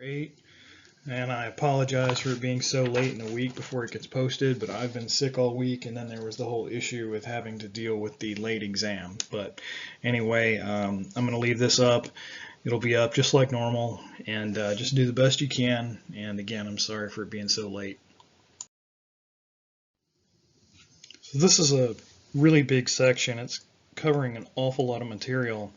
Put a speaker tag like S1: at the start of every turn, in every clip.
S1: 8, and I apologize for it being so late in the week before it gets posted, but I've been sick all week, and then there was the whole issue with having to deal with the late exam. But anyway, I'm going to leave this up. It'll be up just like normal, and just do the best you can. And again, I'm sorry for it being so late. So this is a really big section. It's covering an awful lot of material,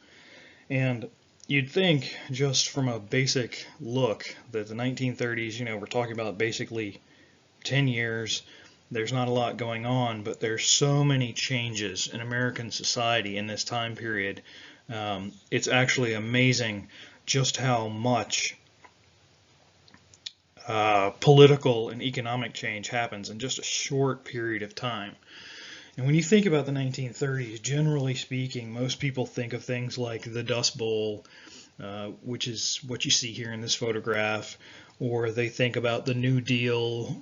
S1: and you'd think just from a basic look that the 1930s, we're talking about basically 10 years. There's not a lot going on, but there's so many changes in American society in this time period. It's actually amazing just how much political and economic change happens in just a short period of time. And when you think about the 1930s, generally speaking, most people think of things like the Dust Bowl, which is what you see here in this photograph, or they think about the New Deal,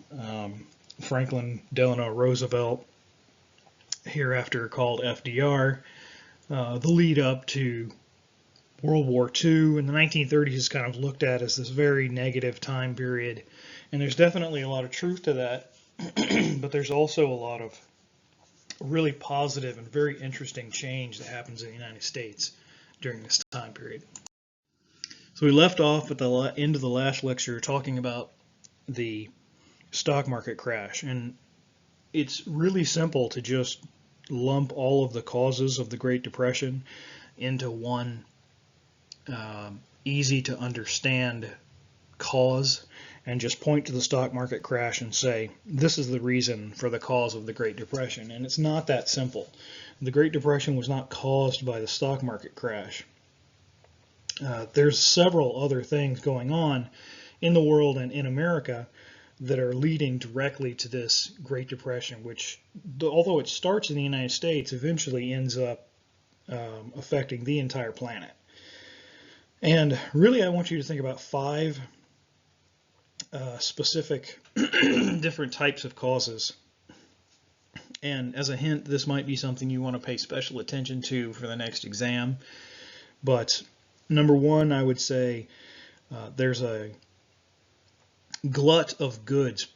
S1: Franklin Delano Roosevelt, hereafter called FDR, the lead up to World War II. And the 1930s is kind of looked at as this very negative time period, and there's definitely a lot of truth to that, but there's also a lot of really positive and very interesting change that happens in the United States during this time period. So we left off at the end of the last lecture talking about the stock market crash, and it's really simple to just lump all of the causes of the Great Depression into one easy to understand cause, and just point to the stock market crash and say, this is the reason for the cause of the Great Depression. And it's not that simple. The Great Depression was not caused by the stock market crash. There's several other things going on in the world and in America that are leading directly to this Great Depression, which, although it starts in the United States, eventually ends up affecting the entire planet. And really, I want you to think about 5 specific different types of causes. And as a hint, this might be something you want to pay special attention to for the next exam. But number 1, I would say there's a glut of goods,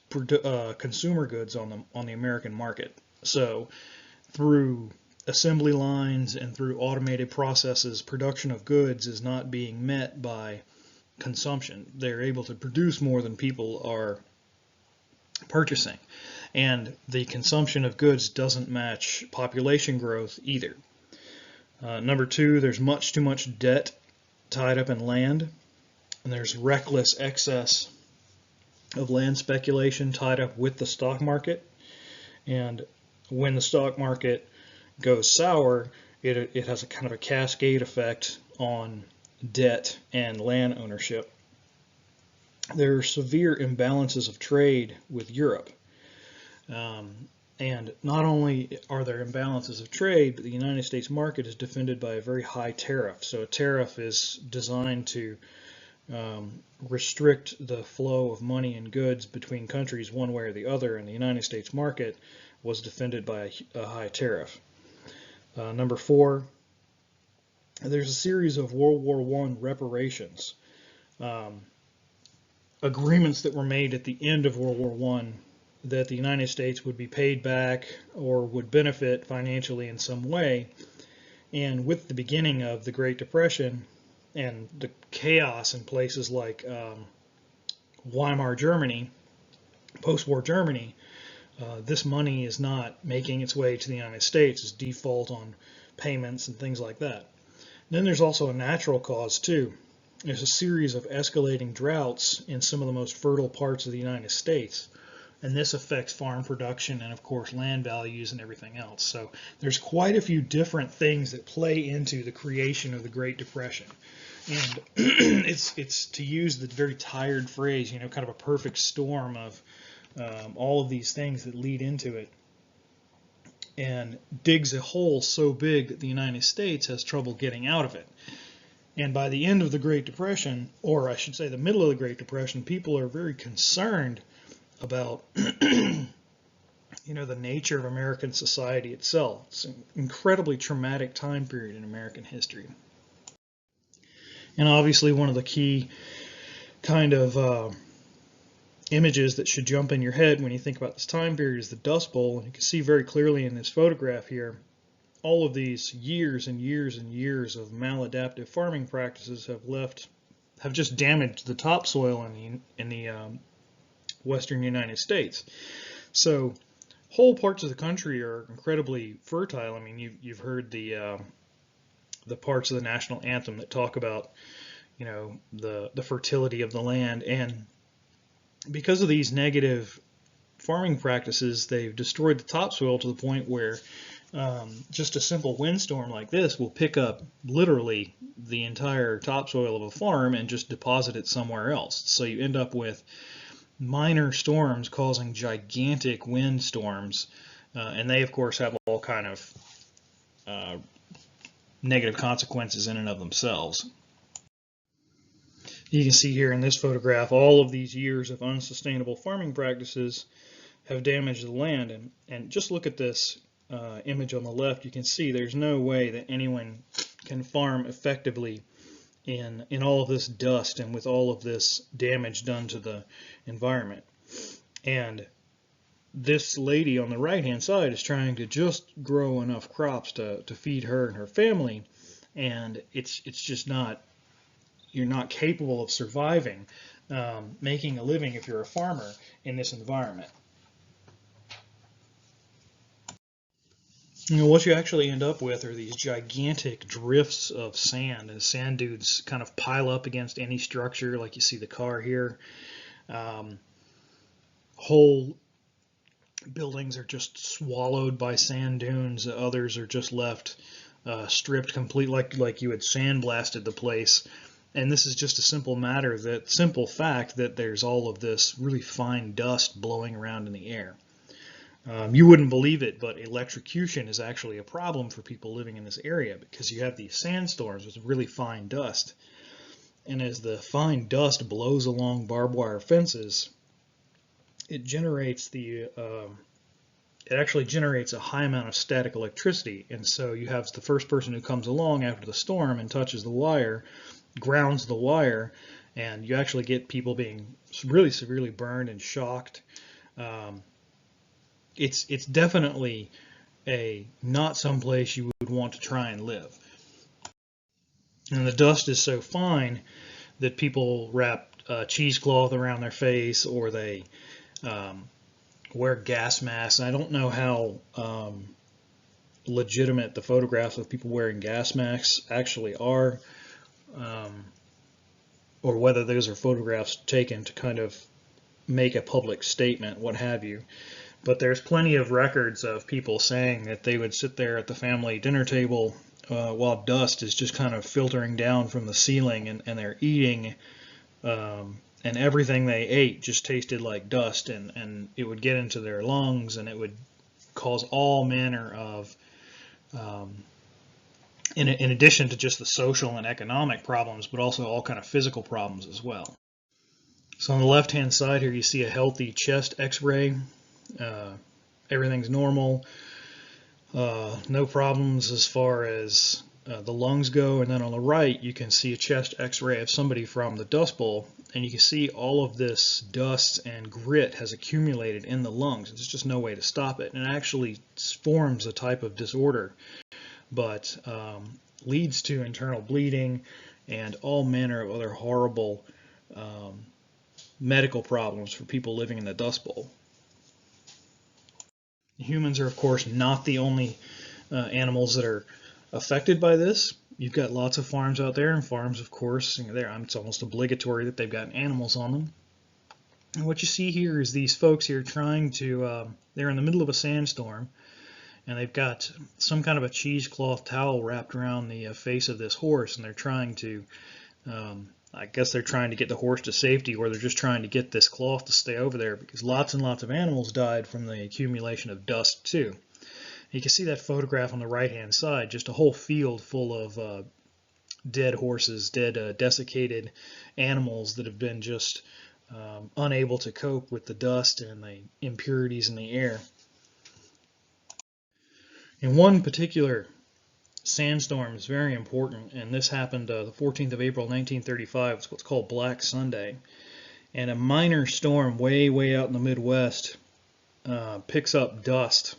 S1: consumer goods on the American market. So through assembly lines and through automated processes, production of goods is not being met by consumption. They're able to produce more than people are purchasing, and the consumption of goods doesn't match population growth either. Number 2, there's much too much debt tied up in land, and there's reckless excess of land speculation tied up with the stock market. And when the stock market goes sour, it has a kind of a cascade effect on debt and land ownership. There are severe imbalances of trade with Europe. And not only are there imbalances of trade, but the United States market is defended by a very high tariff. So a tariff is designed to restrict the flow of money and goods between countries one way or the other, and the United States market was defended by a high tariff. Number 4, there's a series of World War I reparations, agreements that were made at the end of World War I that the United States would be paid back or would benefit financially in some way. And with the beginning of the Great Depression and the chaos in places like Weimar Germany, post-war Germany, this money is not making its way to the United States as default on payments and things like that. And then there's also a natural cause too. There's a series of escalating droughts in some of the most fertile parts of the United States, and this affects farm production and of course land values and everything else. So there's quite a few different things that play into the creation of the Great Depression. And it's to use the very tired phrase, kind of a perfect storm of all of these things that lead into it, and digs a hole so big that the United States has trouble getting out of it. And by the end of the Great Depression, or I should say the middle of the Great Depression, people are very concerned about the nature of American society itself. It's an incredibly traumatic time period in American history. And obviously one of the key kind of images that should jump in your head when you think about this time period is the Dust Bowl. And you can see very clearly in this photograph here, all of these years and years and years of maladaptive farming practices have just damaged the topsoil in the western United States. So whole parts of the country are incredibly fertile. I mean, you've heard the parts of the national anthem that talk about, you know, the fertility of the land, and because of these negative farming practices, they've destroyed the topsoil to the point where just a simple windstorm like this will pick up literally the entire topsoil of a farm and just deposit it somewhere else. So you end up with minor storms causing gigantic windstorms, and they of course have all kind of negative consequences in and of themselves. You can see here in this photograph all of these years of unsustainable farming practices have damaged the land, and just look at this image on the left. You can see there's no way that anyone can farm effectively in all of this dust and with all of this damage done to the environment. And this lady on the right hand side is trying to just grow enough crops to feed her and her family, and it's just not, you're not capable of surviving, making a living if you're a farmer in this environment. You know, what you actually end up with are these gigantic drifts of sand, and sand dunes kind of pile up against any structure, like you see the car here. Whole buildings are just swallowed by sand dunes. Others are just left stripped complete, like you had sandblasted the place. And this is just a simple fact that there's all of this really fine dust blowing around in the air. You wouldn't believe it, but electrocution is actually a problem for people living in this area, because you have these sandstorms with really fine dust. And as the fine dust blows along barbed wire fences, it actually generates a high amount of static electricity. And so you have the first person who comes along after the storm and touches the wire, grounds the wire, and you actually get people being really severely burned and shocked. It's definitely not someplace you would want to try and live. And the dust is so fine that people wrap cheesecloth around their face, or they wear gas masks. I don't know how legitimate the photographs of people wearing gas masks actually are, or whether those are photographs taken to kind of make a public statement, what have you. But there's plenty of records of people saying that they would sit there at the family dinner table while dust is just kind of filtering down from the ceiling, and they're eating, and everything they ate just tasted like dust, and it would get into their lungs, and it would cause all manner of, in addition to just the social and economic problems, but also all kind of physical problems as well. So on the left hand side here you see a healthy chest x-ray. Everything's normal, no problems as far as the lungs go. And then on the right you can see a chest x-ray of somebody from the Dust Bowl, and you can see all of this dust and grit has accumulated in the lungs. There's just no way to stop it, and it actually forms a type of disorder, but leads to internal bleeding and all manner of other horrible medical problems for people living in the Dust Bowl. Humans are, of course, not the only animals that are affected by this. You've got lots of farms out there, and farms, of course, it's almost obligatory that they've got animals on them. And what you see here is these folks here trying to, they're in the middle of a sandstorm, and they've got some kind of a cheesecloth towel wrapped around the face of this horse, and they're trying to, I guess they're trying to get the horse to safety, or they're just trying to get this cloth to stay over there, because lots and lots of animals died from the accumulation of dust too. You can see that photograph on the right hand side, just a whole field full of dead horses, dead desiccated animals that have been just unable to cope with the dust and the impurities in the air. In one particular sandstorm is very important, and this happened the 14th of April 1935. It's what's called Black Sunday. And a minor storm way out in the Midwest picks up dust,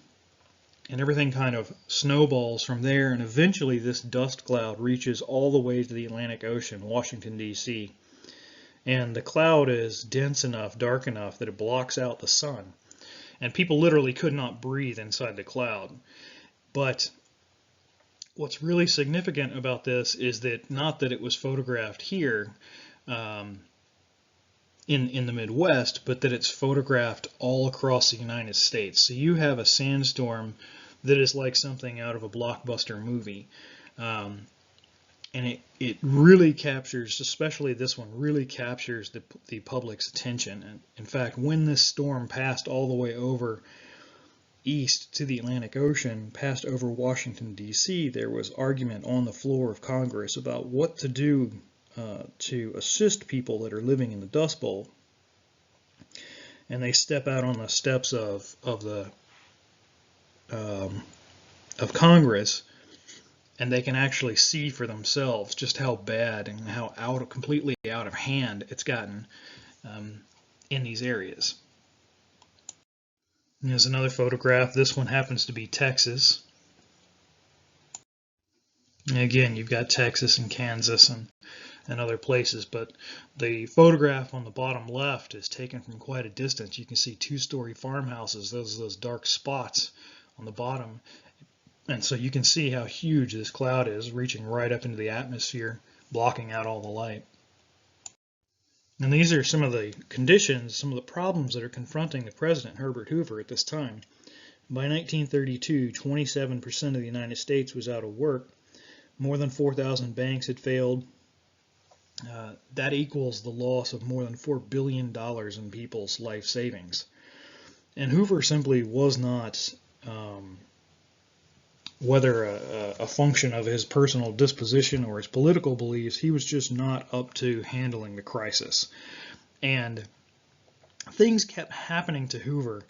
S1: and everything kind of snowballs from there, and eventually this dust cloud reaches all the way to the Atlantic Ocean, Washington, D.C. And the cloud is dense enough, dark enough, that it blocks out the sun. And people literally could not breathe inside the cloud. But what's really significant about this is that not that it was photographed here in the Midwest, but that it's photographed all across the United States. So you have a sandstorm that is like something out of a blockbuster movie. And it really captures, especially this one, really captures the public's attention. And in fact, when this storm passed all the way over east to the Atlantic Ocean, passed over Washington, D.C., there was argument on the floor of Congress about what to do to assist people that are living in the Dust Bowl. And they step out on the steps of Congress, and they can actually see for themselves just how bad and how completely out of hand it's gotten in these areas. And there's another photograph. This one happens to be Texas. And again, you've got Texas and Kansas and other places, but the photograph on the bottom left is taken from quite a distance. You can see two-story farmhouses, those dark spots on the bottom. And so you can see how huge this cloud is, reaching right up into the atmosphere, blocking out all the light. And these are some of the conditions, some of the problems that are confronting the president, Herbert Hoover, at this time. By 1932, 27% of the United States was out of work. More than 4,000 banks had failed. That equals the loss of more than $4 billion in people's life savings. And Hoover simply was not, whether a function of his personal disposition or his political beliefs, he was just not up to handling the crisis. And things kept happening to Hoover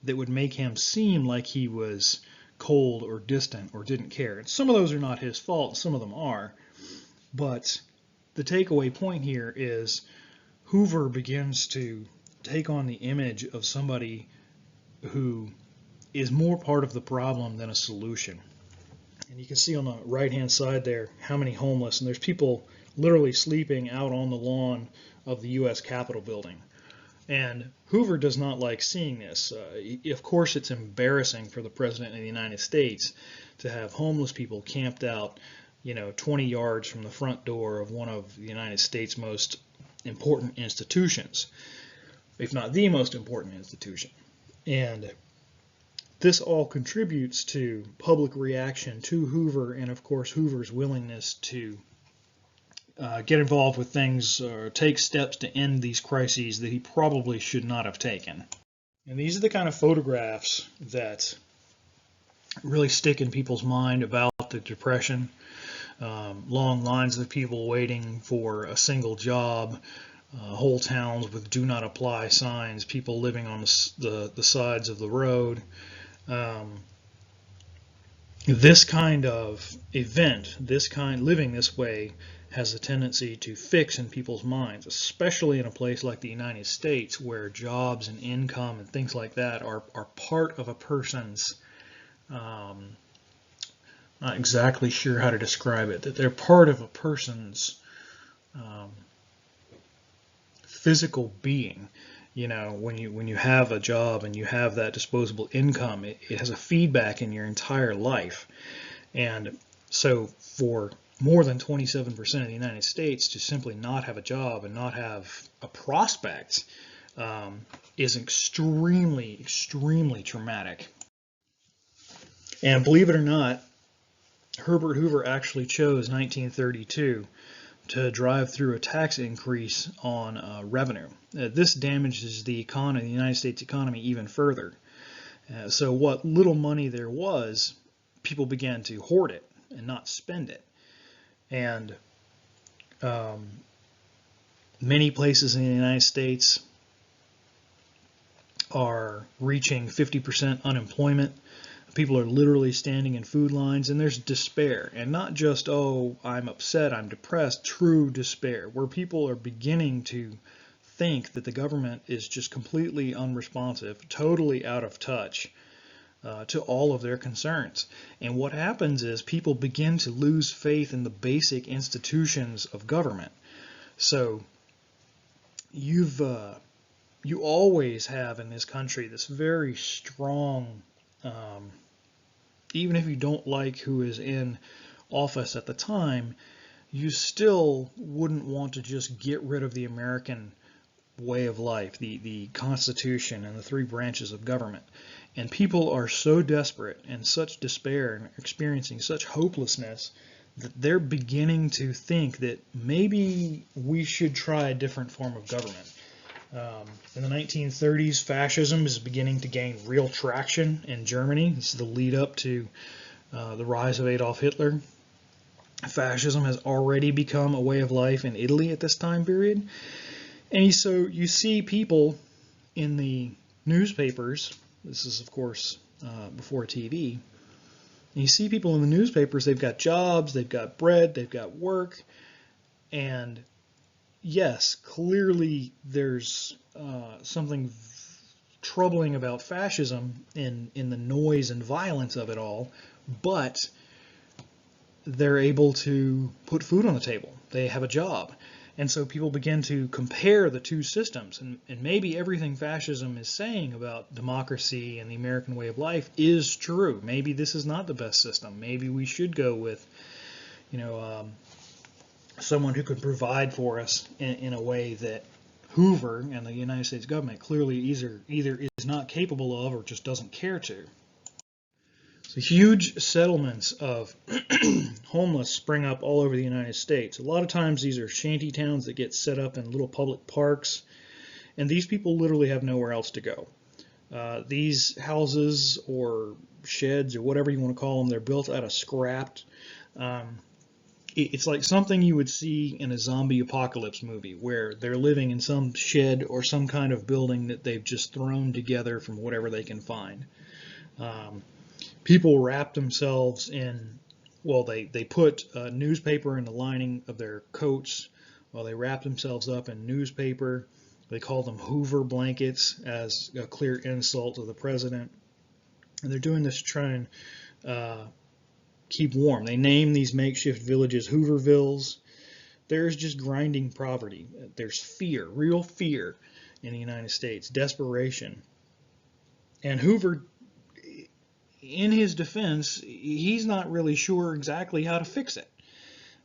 S1: that would make him seem like he was cold or distant or didn't care. And some of those are not his fault, some of them are. But the takeaway point here is Hoover begins to take on the image of somebody who is more part of the problem than a solution. And you can see on the right-hand side there how many homeless, and there's people literally sleeping out on the lawn of the U.S. Capitol building. And Hoover does not like seeing this. Of course, it's embarrassing for the President of the United States to have homeless people camped out, 20 yards from the front door of one of the United States' most important institutions, if not the most important institution. And this all contributes to public reaction to Hoover, and of course Hoover's willingness to get involved with things or take steps to end these crises that he probably should not have taken. And these are the kind of photographs that really stick in people's mind about the Depression. Long lines of people waiting for a single job, whole towns with "do not apply" signs, people living on the sides of the road. This kind of event, living this way, has a tendency to fix in people's minds, especially in a place like the United States, where jobs and income and things like that are part of a person's, not exactly sure how to describe it, that they're part of a person's physical being. When you have a job and you have that disposable income, it has a feedback in your entire life. And so for more than 27% of the United States to simply not have a job and not have a prospect is extremely, extremely traumatic. And believe it or not, Herbert Hoover actually chose 1932 to drive through a tax increase on revenue. This damages the economy, the United States economy, even further. So what little money there was, people began to hoard it and not spend it. And many places in the United States are reaching 50% unemployment. People are literally standing in food lines, and there's despair. And not just, oh, I'm upset, I'm depressed, true despair, where people are beginning to think that the government is just completely unresponsive, totally out of touch to all of their concerns. And what happens is people begin to lose faith in the basic institutions of government. So you always have in this country this very strong, even if you don't like who is in office at the time, you still wouldn't want to just get rid of the American way of life, the Constitution and the three branches of government. And people are so desperate and such despair and experiencing such hopelessness that they're beginning to think that maybe we should try a different form of government. In the 1930s, fascism is beginning to gain real traction in Germany. This is the lead up to the rise of Adolf Hitler. Fascism has already become a way of life in Italy at this time period. And so you see people in the newspapers, this is of course before TV, and you see people in the newspapers, they've got jobs, they've got bread, they've got work, and yes, clearly there's something troubling about fascism in the noise and violence of it all, but they're able to put food on the table. They have a job. And so people begin to compare the two systems, and maybe everything fascism is saying about democracy and the American way of life is true. Maybe this is not the best system. Maybe we should go with, someone who could provide for us in a way that Hoover and the United States government clearly either is not capable of or just doesn't care to. So huge settlements of homeless spring up all over the United States. A lot of times these are shanty towns that get set up in little public parks, and these people literally have nowhere else to go. These houses or sheds or whatever you want to call them, they're built out of scrapped. It's like something you would see in a zombie apocalypse movie where they're living in some shed or some kind of building that they've just thrown together from whatever they can find. People wrap themselves in, well, they put a newspaper in the lining of their coats. Well, they wrap themselves up in newspaper. They call them Hoover blankets as a clear insult to the president. And they're doing this to try and keep warm. They name these makeshift villages Hoovervilles. There's just grinding poverty. There's fear, real fear in the United States, desperation. And Hoover, in his defense, he's not really sure exactly how to fix it.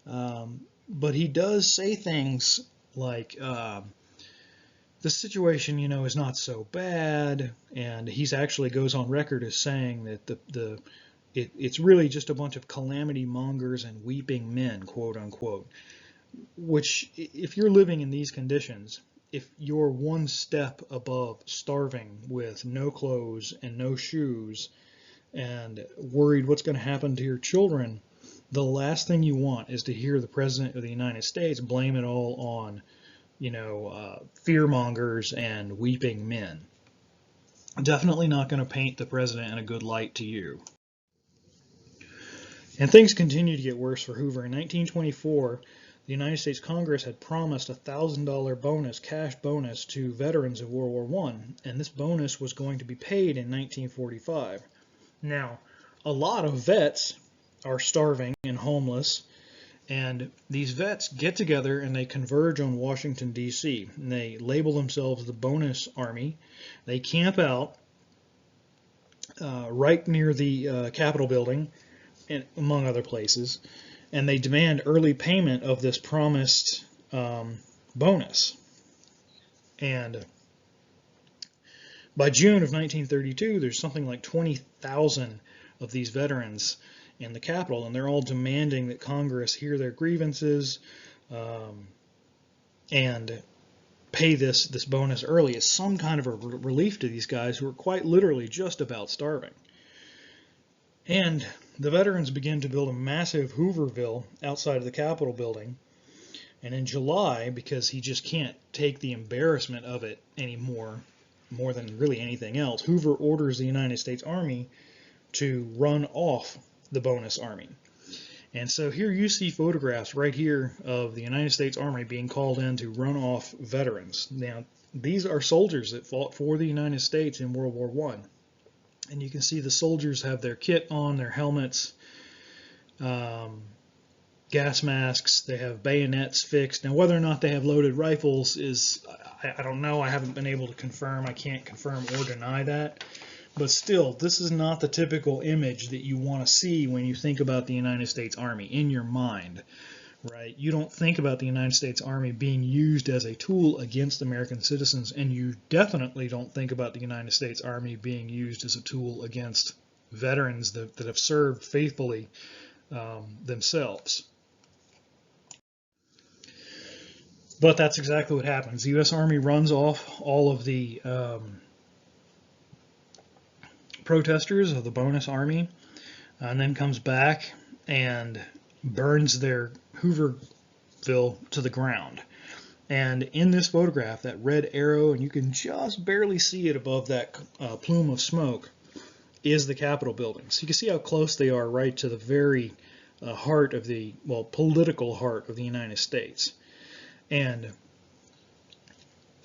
S1: But he does say things like, the situation, is not so bad, and he's actually goes on record as saying that it's really just a bunch of calamity mongers and weeping men, quote unquote, which if you're living in these conditions, if you're one step above starving with no clothes and no shoes and worried what's going to happen to your children, the last thing you want is to hear the President of the United States blame it all on, fearmongers and weeping men. Definitely not going to paint the President in a good light to you. And things continue to get worse for Hoover. In 1924, the United States Congress had promised a $1,000 bonus, cash bonus, to veterans of World War I, and this bonus was going to be paid in 1945. Now, a lot of vets are starving and homeless, and these vets get together and they converge on Washington, D.C. And they label themselves the Bonus Army. They camp out right near the Capitol building, and among other places, and they demand early payment of this promised bonus. And by June of 1932, there's something like 20,000 of these veterans in the Capitol, and they're all demanding that Congress hear their grievances and pay this bonus early as some kind of a relief to these guys who are quite literally just about starving. And the veterans begin to build a massive Hooverville outside of the Capitol building. And in July, because he just can't take the embarrassment of it anymore, more than really anything else, Hoover orders the United States Army to run off the bonus army. And so here you see photographs right here of the United States Army being called in to run off veterans. Now, these are soldiers that fought for the United States in World War I. And you can see the soldiers have their kit on, their helmets, gas masks, they have bayonets fixed. Now, whether or not they have loaded rifles is, I don't know. I haven't been able to confirm. I can't confirm or deny that. But still, this is not the typical image that you want to see when you think about the United States Army in your mind, right? You don't think about the United States Army being used as a tool against American citizens, and you definitely don't think about the United States Army being used as a tool against veterans that have served faithfully themselves. But that's exactly what happens. The U.S. Army runs off all of the protesters of the bonus army, and then comes back and burns their Hooverville to the ground. And in this photograph, that red arrow, and you can just barely see it above that plume of smoke, is the Capitol building. So you can see how close they are right to the very heart of the, well, political heart of the United States. And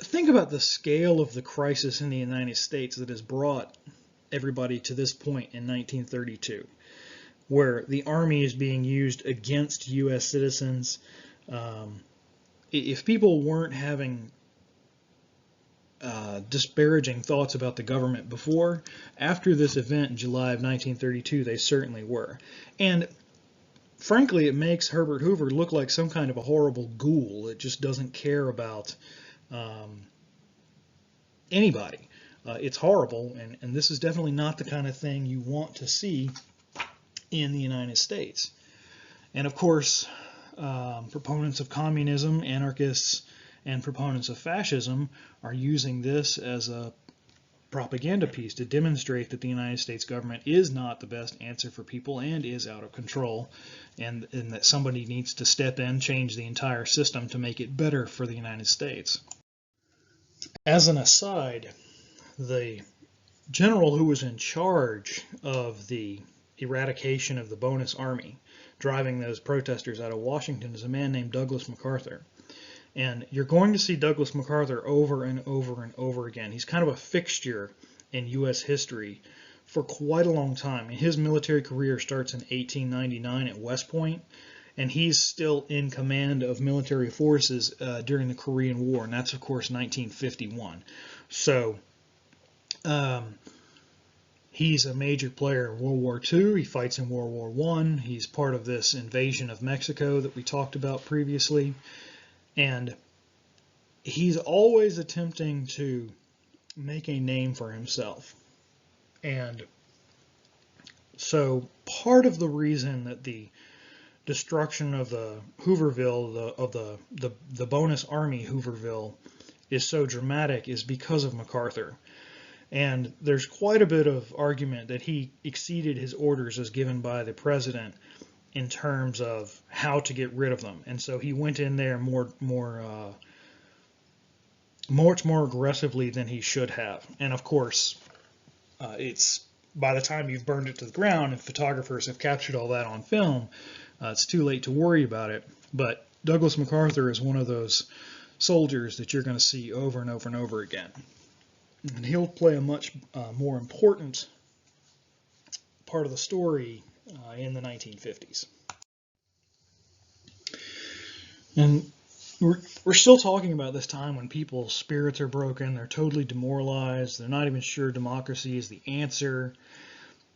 S1: think about the scale of the crisis in the United States that has brought everybody to this point in 1932, where the Army is being used against U.S. citizens. If people weren't having disparaging thoughts about the government before, after this event in July of 1932, they certainly were. And frankly, it makes Herbert Hoover look like some kind of a horrible ghoul that just doesn't care about anybody. It's horrible, and this is definitely not the kind of thing you want to see in the United States. And of course, proponents of communism, anarchists, and proponents of fascism are using this as a propaganda piece to demonstrate that the United States government is not the best answer for people and is out of control, and that somebody needs to step in, change the entire system to make it better for the United States. As an aside, the general who was in charge of the eradication of the bonus army, driving those protesters out of Washington, is a man named Douglas MacArthur. And you're going to see Douglas MacArthur over and over and over again. He's kind of a fixture in U.S. history for quite a long time. His military career starts in 1899 at West Point, and he's still in command of military forces during the Korean War, and that's, of course, 1951. So he's a major player in World War II. He fights in World War I. He's part of this invasion of Mexico that we talked about previously. And he's always attempting to make a name for himself. And so part of the reason that the destruction of the Hooverville, of the bonus army Hooverville, is so dramatic is because of MacArthur. And there's quite a bit of argument that he exceeded his orders as given by the president in terms of how to get rid of them. And so he went in there much more aggressively than he should have. And of course, it's by the time you've burned it to the ground and photographers have captured all that on film, it's too late to worry about it. But Douglas MacArthur is one of those soldiers that you're going to see over and over and over again. And he'll play a much more important part of the story in the 1950s. And we're still talking about this time when people's spirits are broken, they're totally demoralized, they're not even sure democracy is the answer.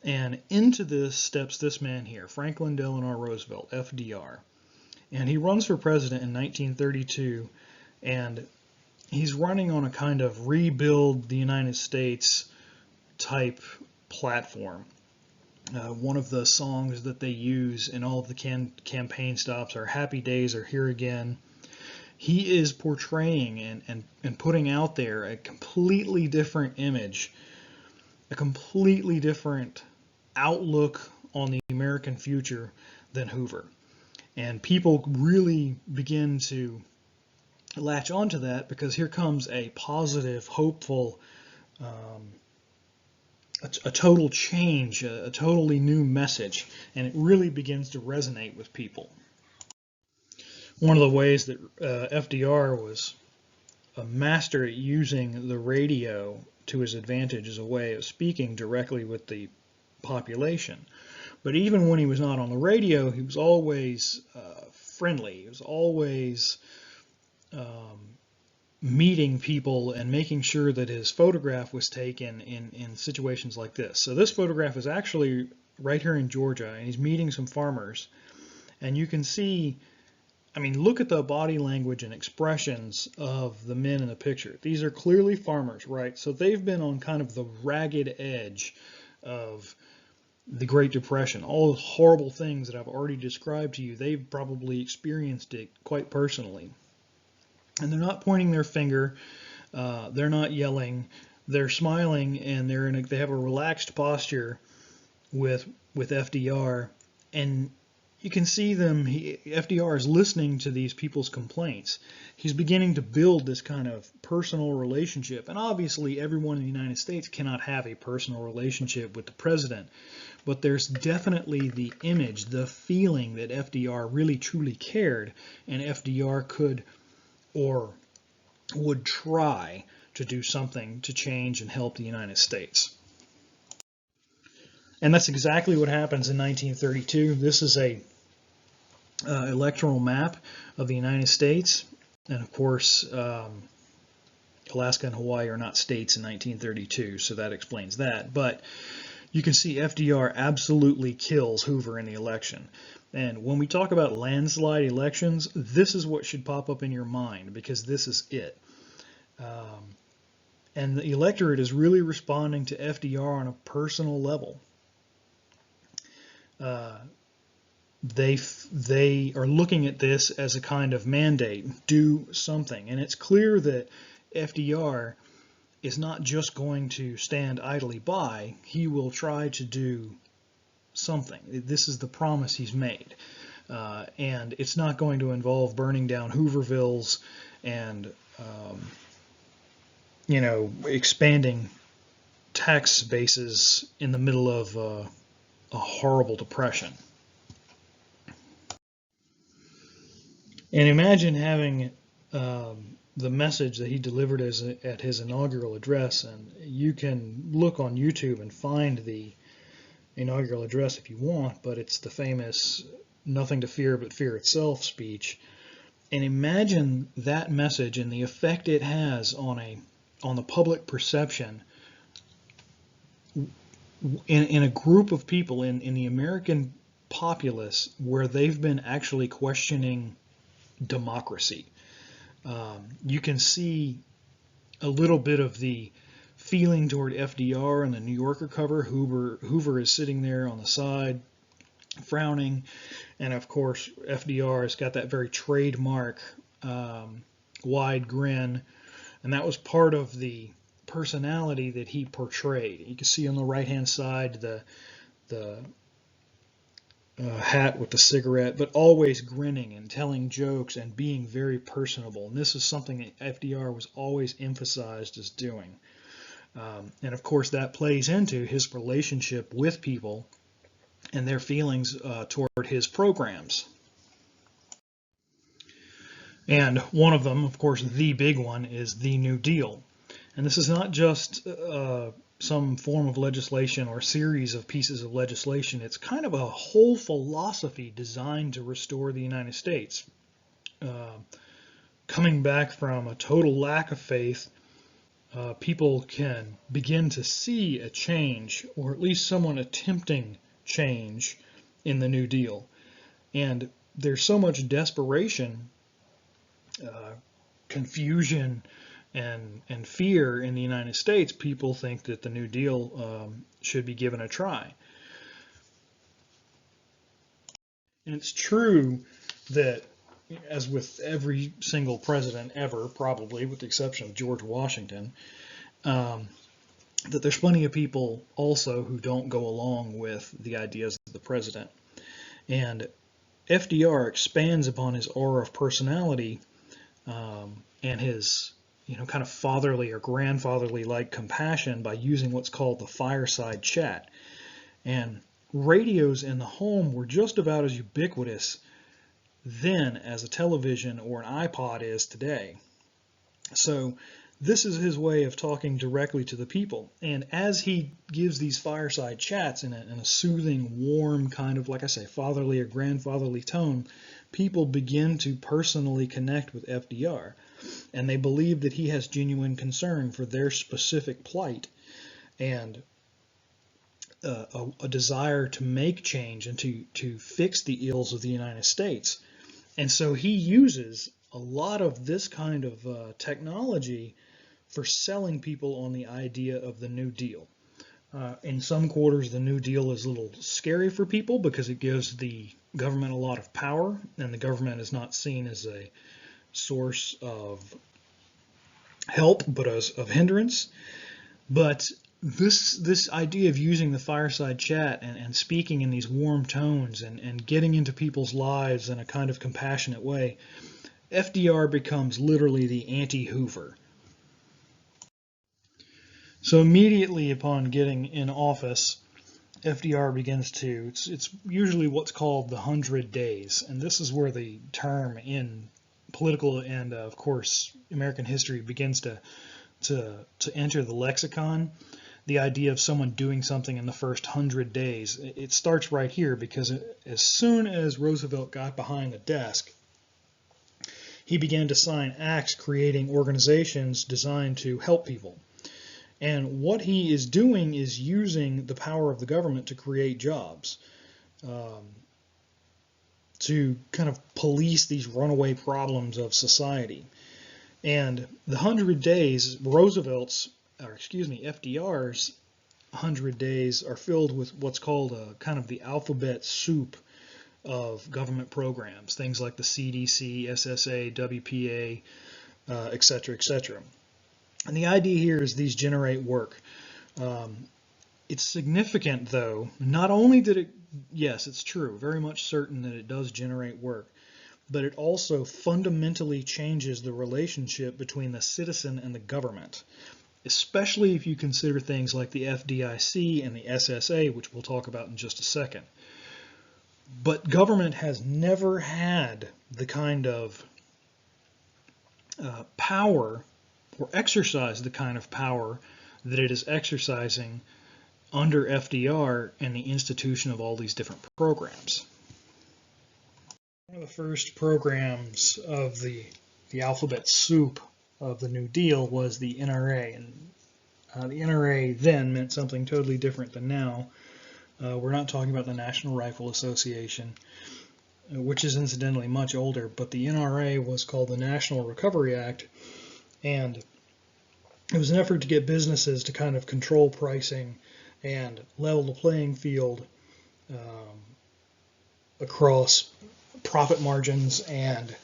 S1: And into this steps this man here, Franklin Delano Roosevelt, FDR. And he runs for president in 1932, and he's running on a kind of rebuild the United States type platform. One of the songs that they use in all of the campaign stops are "Happy Days Are Here Again." He is portraying and putting out there a completely different image, a completely different outlook on the American future than Hoover. And people really begin to latch onto that because here comes a positive, hopeful a total change, a totally new message, and it really begins to resonate with people. One of the ways that FDR was a master at using the radio to his advantage as a way of speaking directly with the population. But even when he was not on the radio, he was always friendly. He was always meeting people and making sure that his photograph was taken in situations like this. So this photograph is actually right here in Georgia, and he's meeting some farmers. And you can see, I mean, look at the body language and expressions of the men in the picture. These are clearly farmers, right? So they've been on kind of the ragged edge of the Great Depression. All the horrible things that I've already described to you, they've probably experienced it quite personally. And they're not pointing their finger, they're not yelling, they're smiling, and they have a relaxed posture with FDR, and you can see them. FDR is listening to these people's complaints. He's beginning to build this kind of personal relationship, and obviously everyone in the United States cannot have a personal relationship with the president, but there's definitely the image, the feeling that FDR really truly cared, and FDR could or would try to do something to change and help the United States. And that's exactly what happens in 1932. This is a electoral map of the United States, and of course Alaska and Hawaii are not states in 1932, so that explains that. But you can see FDR absolutely kills Hoover in the election. And when we talk about landslide elections, this is what should pop up in your mind, because this is it. And the electorate is really responding to FDR on a personal level. They are looking at this as a kind of mandate, do something. And it's clear that FDR is not just going to stand idly by. He will try to do something. This is the promise he's made. And it's not going to involve burning down Hoovervilles and, expanding tax bases in the middle of a horrible depression. And imagine having the message that he delivered at his inaugural address, and you can look on YouTube and find the inaugural address if you want, but it's the famous "Nothing to fear but fear itself" speech. And imagine that message and the effect it has on the public perception in a group of people in the American populace where they've been actually questioning democracy. You can see a little bit of the feeling toward FDR in the New Yorker cover. Hoover is sitting there on the side, frowning, and of course FDR has got that very trademark wide grin, and that was part of the personality that he portrayed. You can see on the right-hand side the hat with the cigarette, but always grinning and telling jokes and being very personable. And this is something that FDR was always emphasized as doing. And of course that plays into his relationship with people and their feelings toward his programs. And one of them, of course, the big one, is the New Deal. And this is not just some form of legislation or series of pieces of legislation. It's kind of a whole philosophy designed to restore the United States. Coming back from a total lack of faith, people can begin to see a change, or at least someone attempting change in the New Deal. And there's so much desperation, confusion, and fear in the United States, people think that the New Deal should be given a try. And it's true that, as with every single president ever, probably with the exception of George Washington, that there's plenty of people also who don't go along with the ideas of the president. And FDR expands upon his aura of personality and his kind of fatherly or grandfatherly like compassion by using what's called the fireside chat. And radios in the home were just about as ubiquitous then as a television or an iPod is today. So this is his way of talking directly to the people. And as he gives these fireside chats in a soothing, warm, kind of, like I say, fatherly or grandfatherly tone, people begin to personally connect with FDR. And they believe that he has genuine concern for their specific plight and a desire to make change and to fix the ills of the United States. And so he uses a lot of this kind of technology for selling people on the idea of the New Deal. In some quarters, the New Deal is a little scary for people because it gives the government a lot of power, and the government is not seen as a source of help, but as of hindrance. But this idea of using the fireside chat and speaking in these warm tones and getting into people's lives in a kind of compassionate way, FDR becomes literally the anti-Hoover. So immediately upon getting in office, FDR begins to, it's usually what's called the 100 days, and this is where the term in political and, of course, American history begins to enter the lexicon. The idea of someone doing something in the first 100 days. It starts right here because as soon as Roosevelt got behind the desk, he began to sign acts creating organizations designed to help people. And what he is doing is using the power of the government to create jobs, to kind of police these runaway problems of society. And the 100 days, FDR's 100 days are filled with what's called a kind of the alphabet soup of government programs, things like the CDC, SSA, WPA, etc., etc. And the idea here is these generate work. It's significant, though, not only that it, yes, it's true, very much certain that it does generate work, but it also fundamentally changes the relationship between the citizen and the government, especially if you consider things like the FDIC and the SSA, which we'll talk about in just a second. But government has never had the kind of power or exercised the kind of power that it is exercising under FDR and the institution of all these different programs. One of the first programs of the alphabet soup of the New Deal was the NRA, and the NRA then meant something totally different than now. We're not talking about the National Rifle Association, which is incidentally much older, but the NRA was called the National Recovery Act, and it was an effort to get businesses to kind of control pricing and level the playing field across profit margins, and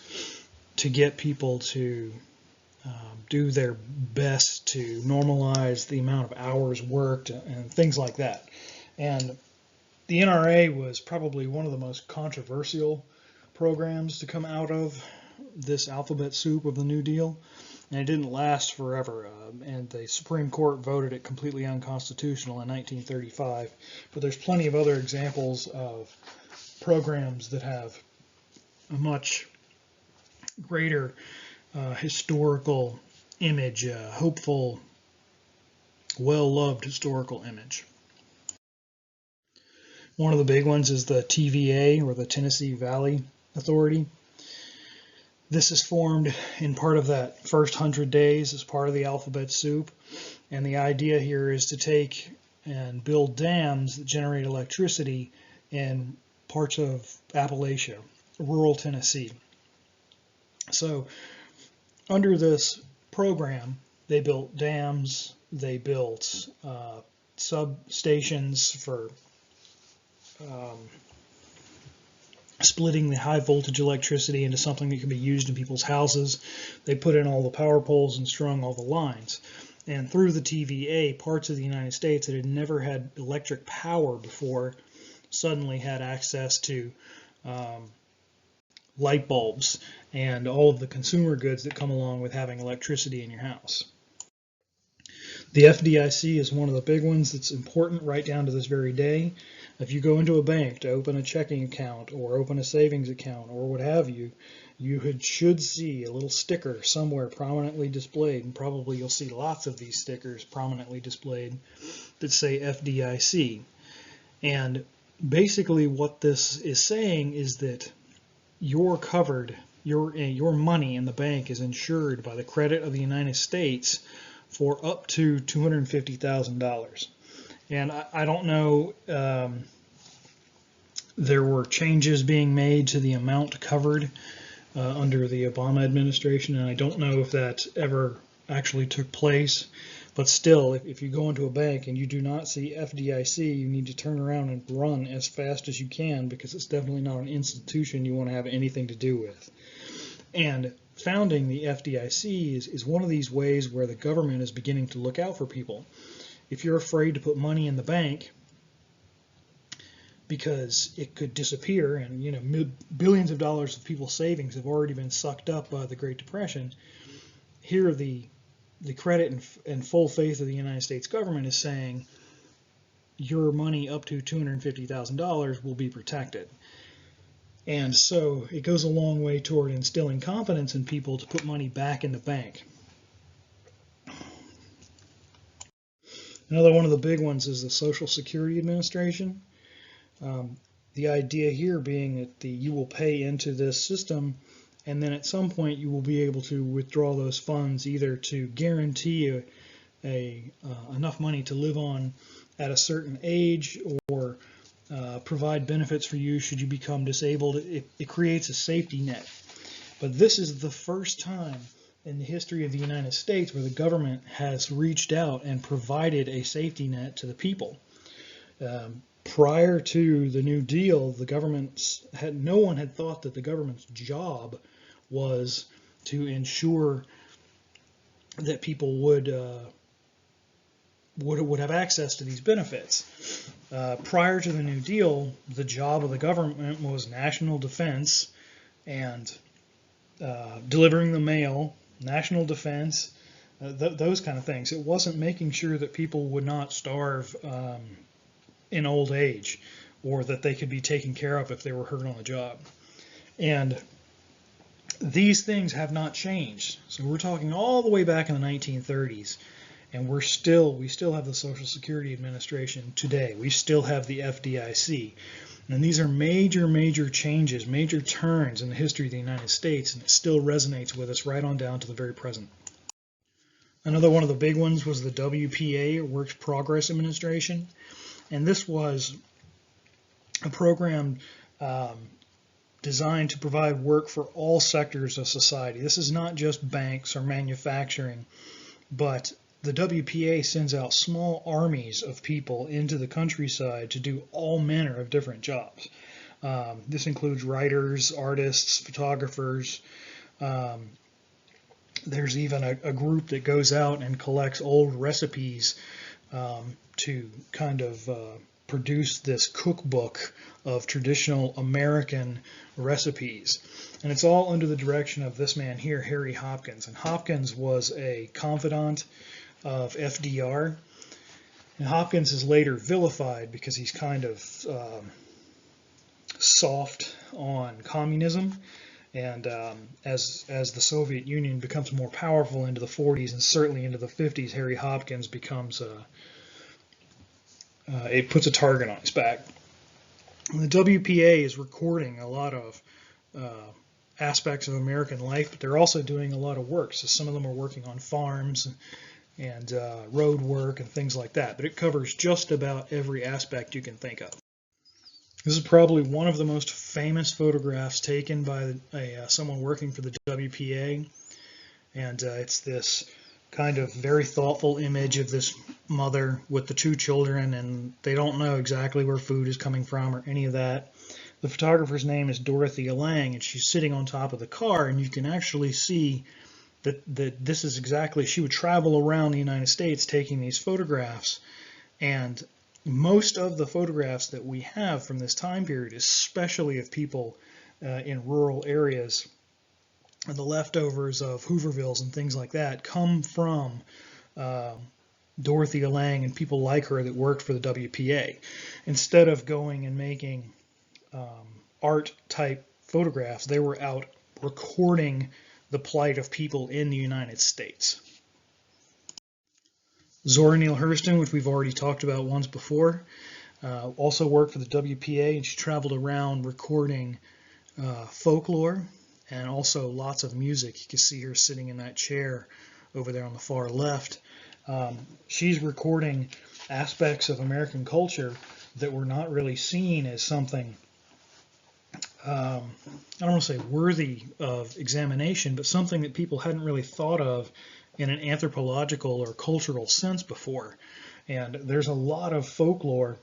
S1: to get people to do their best to normalize the amount of hours worked and things like that. And the NRA was probably one of the most controversial programs to come out of this alphabet soup of the New Deal, and it didn't last forever, and the Supreme Court voted it completely unconstitutional in 1935. But there's plenty of other examples of programs that have a much greater historical image, hopeful, well-loved historical image. One of the big ones is the TVA, or the Tennessee Valley Authority. This is formed in part of that first 100 days as part of the alphabet soup. And the idea here is to take and build dams that generate electricity in parts of Appalachia, rural Tennessee. So under this program, they built dams, they built substations for splitting the high voltage electricity into something that can be used in people's houses. They put in all the power poles and strung all the lines. And through the TVA, parts of the United States that had never had electric power before suddenly had access to light bulbs and all of the consumer goods that come along with having electricity in your house. The FDIC is one of the big ones that's important right down to this very day. If you go into a bank to open a checking account or open a savings account or what have you, you should see a little sticker somewhere prominently displayed, and probably you'll see lots of these stickers prominently displayed that say FDIC. And basically what this is saying is that you're covered, your money in the bank is insured by the credit of the United States for up to $250,000. And I don't know, there were changes being made to the amount covered under the Obama administration, and I don't know if that ever actually took place. But still, if you go into a bank and you do not see FDIC, you need to turn around and run as fast as you can, because it's definitely not an institution you want to have anything to do with. And founding the FDIC is one of these ways where the government is beginning to look out for people. If you're afraid to put money in the bank because it could disappear, and billions of dollars of people's savings have already been sucked up by the Great Depression, here the credit and full faith of the United States government is saying your money up to $250,000 will be protected. And so it goes a long way toward instilling confidence in people to put money back in the bank. Another one of the big ones is the Social Security Administration. The idea here being that you will pay into this system, and then at some point you will be able to withdraw those funds, either to guarantee enough money to live on at a certain age, or provide benefits for you should you become disabled. It creates a safety net. But this is the first time in the history of the United States where the government has reached out and provided a safety net to the people. Prior to the New Deal, no one had thought that the government's job was to ensure that people would have access to these benefits. Prior to the New Deal, the job of the government was national defense and delivering the mail, national defense, those kind of things. It wasn't making sure that people would not starve in old age, or that they could be taken care of if they were hurt on the job. And these things have not changed. So we're talking all the way back in the 1930s, and we still have the Social Security Administration today. We still have the FDIC. And these are major changes, major turns in the history of the United States, and it still resonates with us right on down to the very present. Another one of the big ones was the WPA, or Works Progress Administration. And this was a program designed to provide work for all sectors of society. This is not just banks or manufacturing, but the WPA sends out small armies of people into the countryside to do all manner of different jobs. This includes writers, artists, photographers. There's even a group that goes out and collects old recipes to kind of produce this cookbook of traditional American recipes. And it's all under the direction of this man here, Harry Hopkins. And Hopkins was a confidant of FDR. And Hopkins is later vilified because he's kind of soft on communism. And as the Soviet Union becomes more powerful into the 40s and certainly into the 50s, Harry Hopkins becomes it puts a target on his back. And the WPA is recording a lot of aspects of American life, but they're also doing a lot of work. So some of them are working on farms and road work and things like that. But it covers just about every aspect you can think of. This is probably one of the most famous photographs taken by someone working for the WPA. And it's this kind of very thoughtful image of this mother with the two children, and they don't know exactly where food is coming from or any of that. The photographer's name is Dorothea Lange, and she's sitting on top of the car, and you can actually see that this is exactly, she would travel around the United States taking these photographs, and most of the photographs that we have from this time period, especially of people in rural areas, and the leftovers of Hoovervilles and things like that come from uh, Dorothea Lange and people like her that worked for the WPA. Instead of going and making art type photographs, they were out recording the plight of people in the United States. Zora Neale Hurston, which we've already talked about once before, also worked for the WPA, and she traveled around recording folklore and also lots of music. You can see her sitting in that chair over there on the far left. She's recording aspects of American culture that were not really seen as something, I don't want to say worthy of examination, but something that people hadn't really thought of in an anthropological or cultural sense before. And there's a lot of folklore,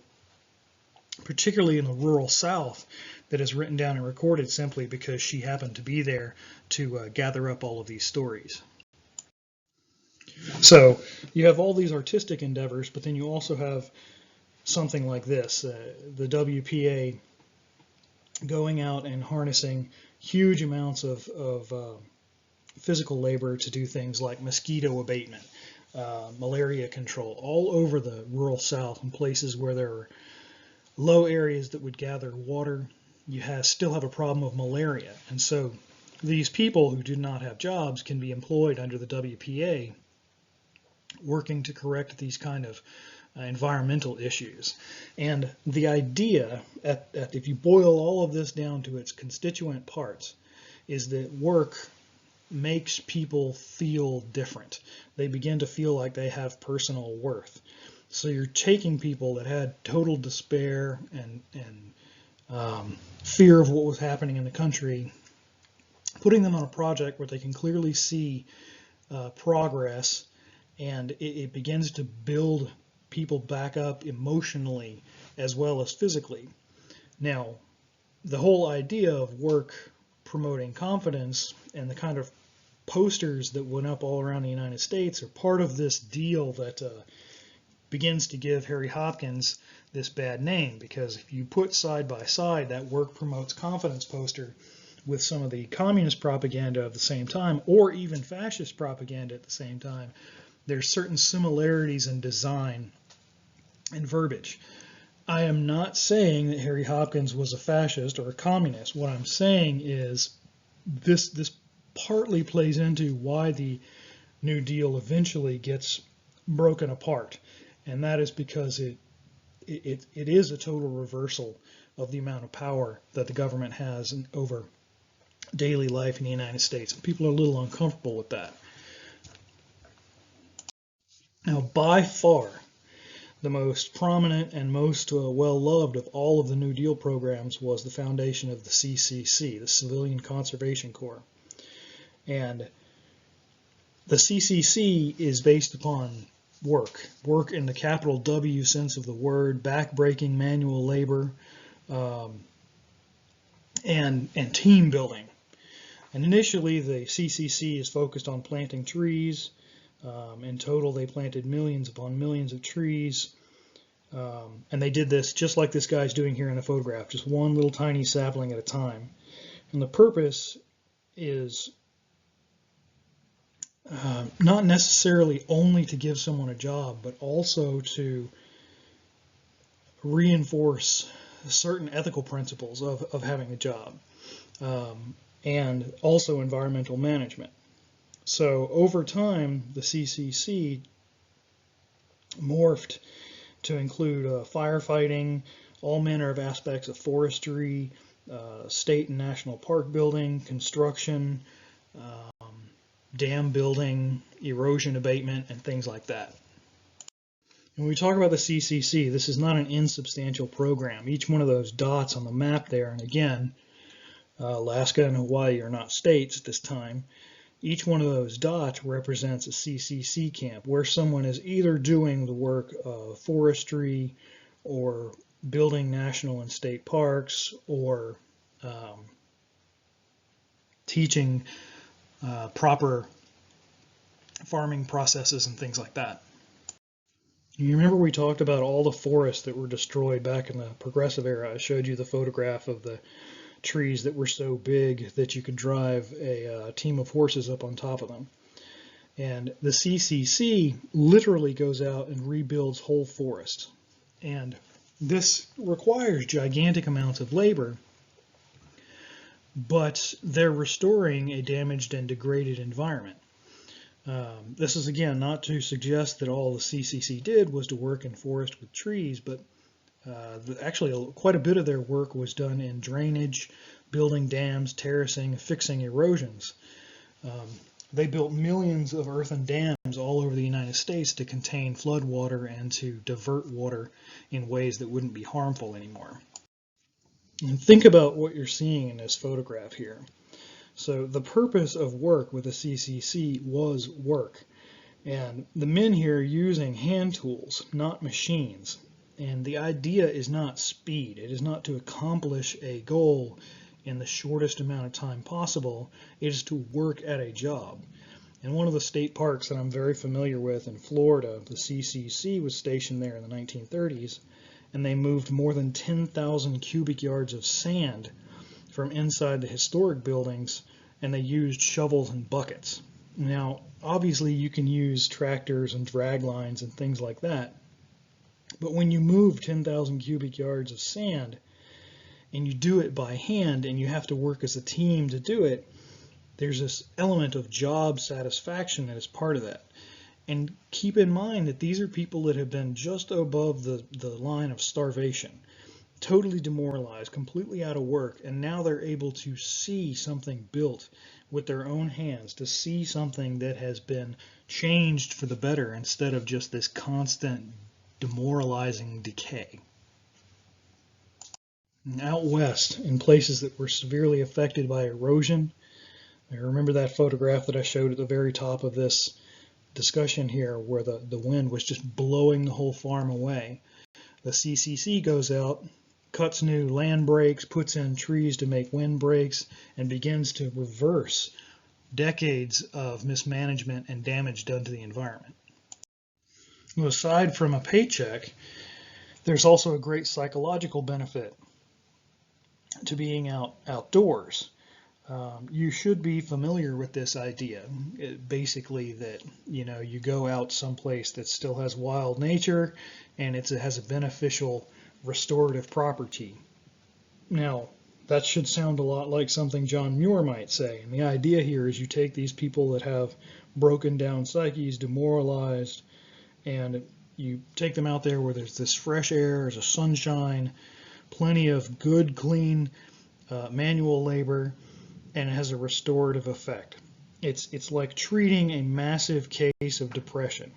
S1: particularly in the rural South, that is written down and recorded simply because she happened to be there to gather up all of these stories. So you have all these artistic endeavors, but then you also have something like this, the WPA going out and harnessing huge amounts of physical labor to do things like mosquito abatement, malaria control, all over the rural South in places where there are low areas that would gather water. You still have a problem of malaria. And so these people who do not have jobs can be employed under the WPA working to correct these kind of environmental issues. And the idea, if you boil all of this down to its constituent parts, is that work makes people feel different. They begin to feel like they have personal worth. So you're taking people that had total despair and fear of what was happening in the country, putting them on a project where they can clearly see progress, and it begins to build people back up emotionally as well as physically. Now, the whole idea of work promoting confidence and the kind of posters that went up all around the United States are part of this deal that begins to give Harry Hopkins this bad name, because if you put side by side that work promotes confidence poster with some of the communist propaganda at the same time, or even fascist propaganda at the same time, there's certain similarities in design and verbiage. I am not saying that Harry Hopkins was a fascist or a communist. What I'm saying is this partly plays into why the New Deal eventually gets broken apart, and that is because it is a total reversal of the amount of power that the government has over daily life in the United States. And people are a little uncomfortable with that. Now, by far, the most prominent and most well-loved of all of the New Deal programs was the foundation of the CCC, the Civilian Conservation Corps. And the CCC is based upon work in the capital W sense of the word, backbreaking manual labor, and team building. And initially, the CCC is focused on planting trees. In total, they planted millions upon millions of trees. And they did this just like this guy's doing here in the photograph, just one little tiny sapling at a time. And the purpose is not necessarily only to give someone a job, but also to reinforce certain ethical principles of having a job, and also environmental management. So over time, the CCC morphed to include firefighting, all manner of aspects of forestry, state and national park building, construction, dam building, erosion abatement, and things like that. When we talk about the CCC, this is not an insubstantial program. Each one of those dots on the map there, and again, Alaska and Hawaii are not states at this time, each one of those dots represents a CCC camp where someone is either doing the work of forestry or building national and state parks, or teaching proper farming processes and things like that. You remember we talked about all the forests that were destroyed back in the Progressive era. I showed you the photograph of the trees that were so big that you could drive a team of horses up on top of them. And the CCC literally goes out and rebuilds whole forests. And this requires gigantic amounts of labor, but they're restoring a damaged and degraded environment. This is, again, not to suggest that all the CCC did was to work in forest with trees, but actually quite a bit of their work was done in drainage, building dams, terracing, fixing erosions. They built millions of earthen dams all over the United States to contain floodwater and to divert water in ways that wouldn't be harmful anymore. And think about what you're seeing in this photograph here. So the purpose of work with the CCC was work. And the men here are using hand tools, not machines. And the idea is not speed. It is not to accomplish a goal in the shortest amount of time possible. It is to work at a job. In one of the state parks that I'm very familiar with in Florida, the CCC was stationed there in the 1930s, and they moved more than 10,000 cubic yards of sand from inside the historic buildings, and they used shovels and buckets. Now, obviously you can use tractors and drag lines and things like that, but when you move 10,000 cubic yards of sand, and you do it by hand, and you have to work as a team to do it, there's this element of job satisfaction that is part of that. And keep in mind that these are people that have been just above the line of starvation, totally demoralized, completely out of work, and now they're able to see something built with their own hands, to see something that has been changed for the better instead of just this constant demoralizing decay. Out west, in places that were severely affected by erosion, I remember that photograph that I showed at the very top of this discussion here, where the wind was just blowing the whole farm away. The CCC goes out, cuts new land breaks, puts in trees to make wind breaks, and begins to reverse decades of mismanagement and damage done to the environment. Well, aside from a paycheck, there's also a great psychological benefit to being outdoors. You should be familiar with this idea. Basically that, you go out someplace that still has wild nature and it has a beneficial restorative property. Now, that should sound a lot like something John Muir might say. And the idea here is you take these people that have broken down psyches, demoralized, and you take them out there where there's this fresh air, there's a sunshine, plenty of good, clean manual labor, and it has a restorative effect. It's like treating a massive case of depression.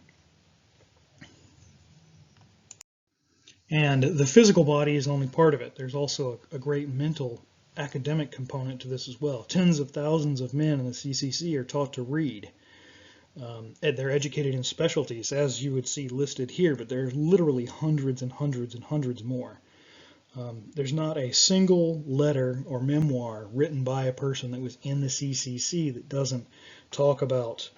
S1: And the physical body is only part of it. There's also a great mental academic component to this as well. Tens of thousands of men in the CCC are taught to read. They're educated in specialties, as you would see listed here, but there's literally hundreds and hundreds and hundreds more. There's not a single letter or memoir written by a person that was in the CCC that doesn't talk about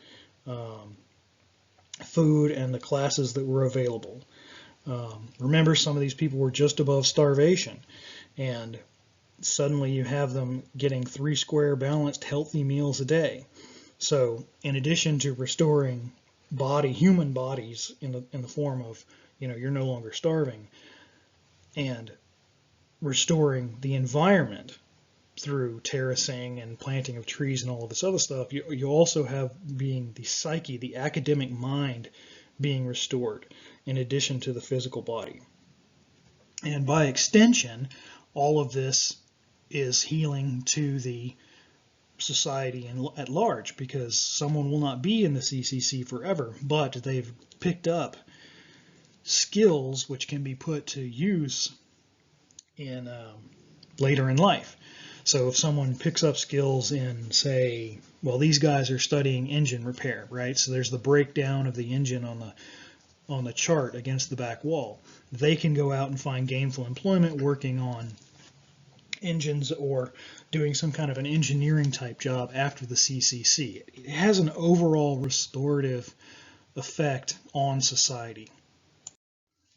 S1: food and the classes that were available. Remember, some of these people were just above starvation, and suddenly you have them getting 3 square balanced healthy meals a day. So in addition to restoring human bodies in the form of, you're no longer starving, and restoring the environment through terracing and planting of trees and all of this other stuff, you also have being the psyche, the academic mind being restored in addition to the physical body. And by extension, all of this is healing to the society at large, because someone will not be in the CCC forever, but they've picked up skills which can be put to use in later in life. So if someone picks up skills in, say, well, these guys are studying engine repair, right? So there's the breakdown of the engine on the chart against the back wall. They can go out and find gainful employment working on engines or doing some kind of an engineering type job after the CCC. It has an overall restorative effect on society.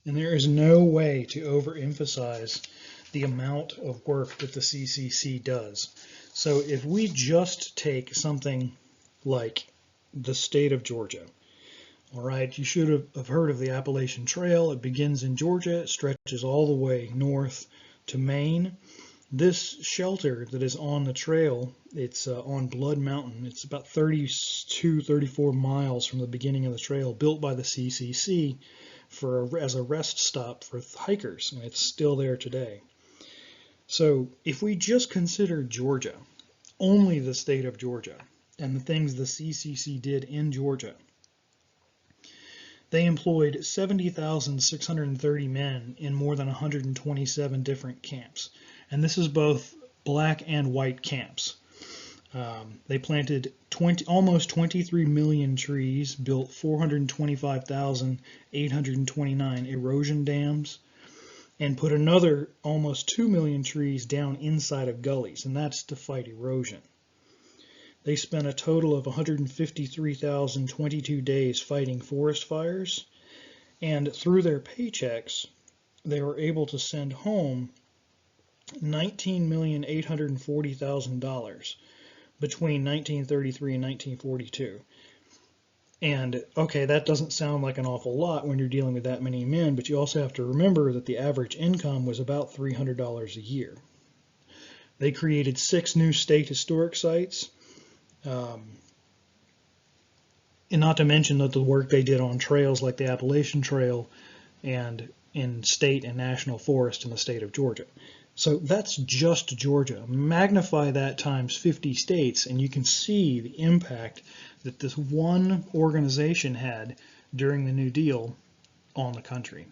S1: And there is no way to overemphasize the amount of work that the CCC does. So if we just take something like the state of Georgia, all right, you should have heard of the Appalachian Trail. It begins in Georgia, it stretches all the way north to Maine. This shelter that is on the trail, it's on Blood Mountain. It's about 32, 34 miles from the beginning of the trail, built by the CCC as a rest stop for hikers, and it's still there today. So if we just consider Georgia, only the state of Georgia, and the things the CCC did in Georgia, they employed 70,630 men in more than 127 different camps. And this is both black and white camps. They planted almost 23 million trees, built 425,829 erosion dams, and put another almost 2 million trees down inside of gullies, and that's to fight erosion. They spent a total of 153,022 days fighting forest fires, and through their paychecks, they were able to send home $19,840,000 between 1933 and 1942. And okay, that doesn't sound like an awful lot when you're dealing with that many men, but you also have to remember that the average income was about $300 a year. They created 6 new state historic sites, and not to mention that the work they did on trails like the Appalachian Trail and in state and national forest in the state of Georgia. So that's just Georgia. Magnify that times 50 states, and you can see the impact that this one organization had during the New Deal on the country.